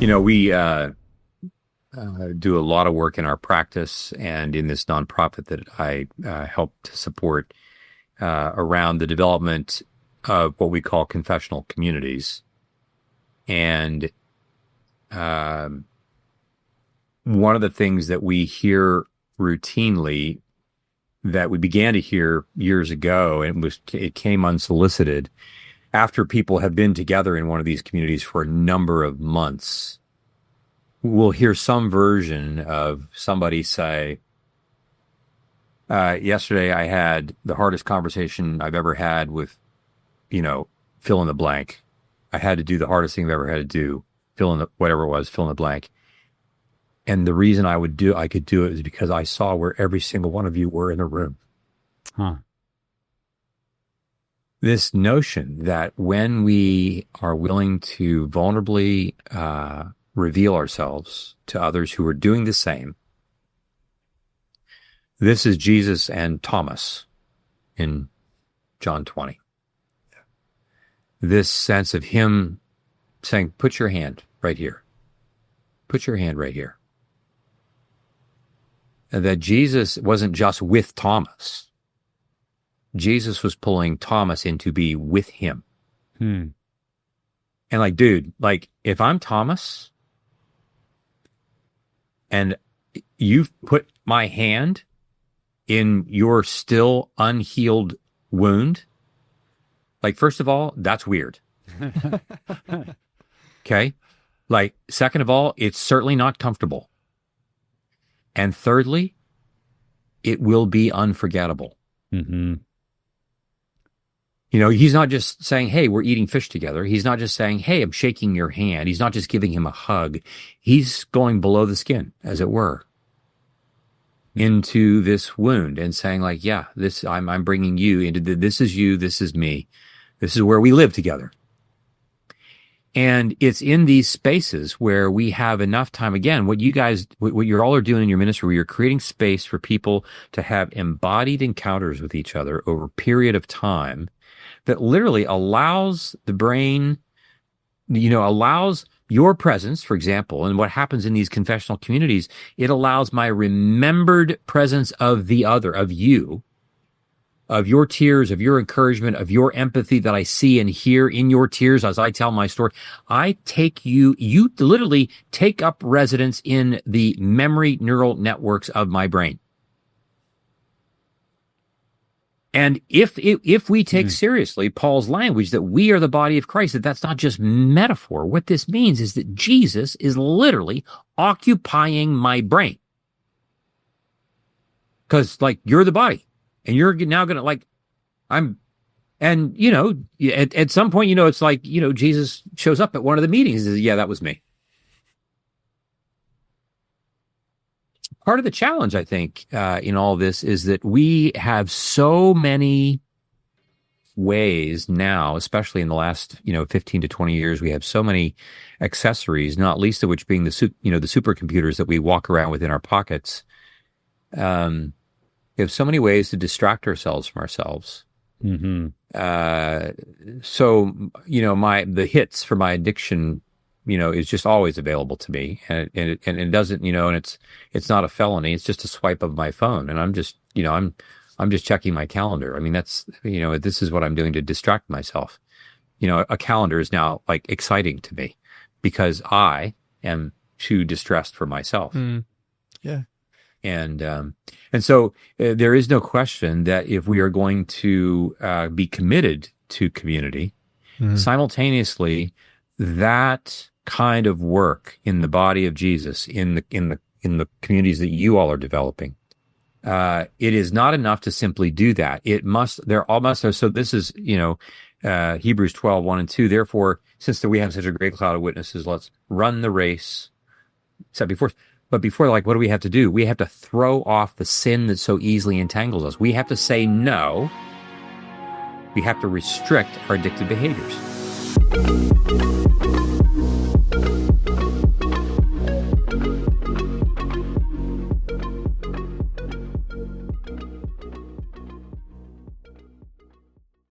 We do a lot of work in our practice and in this nonprofit that I help to support around the development of what we call confessional communities. And one of the things that we hear routinely that we began to hear years ago, and it came unsolicited after people have been together in one of these communities for a number of months. We'll hear some version of somebody say, yesterday I had the hardest conversation I've ever had with, fill in the blank. I had to do the hardest thing I've ever had to do, fill in the, whatever it was, fill in the blank. And the reason I could do it is because I saw where every single one of you were in the room. Huh. This notion that when we are willing to vulnerably reveal ourselves to others who are doing the same, this is Jesus and Thomas in John 20. This sense of him saying, put your hand right here. Put your hand right here. And that Jesus wasn't just with Thomas. Jesus was pulling Thomas in to be with him. Hmm. And dude, if I'm Thomas and you've put my hand in your still unhealed wound, first of all, that's weird. Okay? Second of all, it's certainly not comfortable. And thirdly, it will be unforgettable. Mm-hmm. He's not just saying, hey, we're eating fish together. He's not just saying, hey, I'm shaking your hand. He's not just giving him a hug. He's going below the skin, as it were, into this wound and saying yeah, I'm bringing you into this is you, this is me. This is where we live together. And it's in these spaces where we have enough time. Again, what you're all are doing in your ministry, where you're creating space for people to have embodied encounters with each other over a period of time that literally allows the brain, allows your presence, for example, and what happens in these confessional communities, it allows my remembered presence of the other, of you, of your tears, of your encouragement, of your empathy that I see and hear in your tears as I tell my story. I take you literally take up residence in the memory neural networks of my brain. And if we take seriously Paul's language that we are the body of Christ, that's not just metaphor. What this means is that Jesus is literally occupying my brain. Because you're the body. And you're now going to at some point, it's Jesus shows up at one of the meetings and says, yeah, that was me. Part of the challenge, I think, in all this is that we have so many ways now, especially in the last, 15 to 20 years, we have so many accessories, not least of which being the supercomputers that we walk around with in our pockets. We have so many ways to distract ourselves from ourselves. Mm-hmm. So, the hits for my addiction, is just always available to me, and it doesn't, and it's not a felony. It's just a swipe of my phone, and I'm just, I'm just checking my calendar. I mean, that's, this is what I'm doing to distract myself. A calendar is now exciting to me because I am too distressed for myself. Yeah. And so there is no question that if we are going to be committed to community, simultaneously, that kind of work in the body of Jesus, in the communities that you all are developing, it is not enough to simply do that. So this is, Hebrews 12, 1 and 2. Therefore, since we have such a great cloud of witnesses, let's run the race set before. But before, what do we have to do? We have to throw off the sin that so easily entangles us. We have to say no. We have to restrict our addictive behaviors.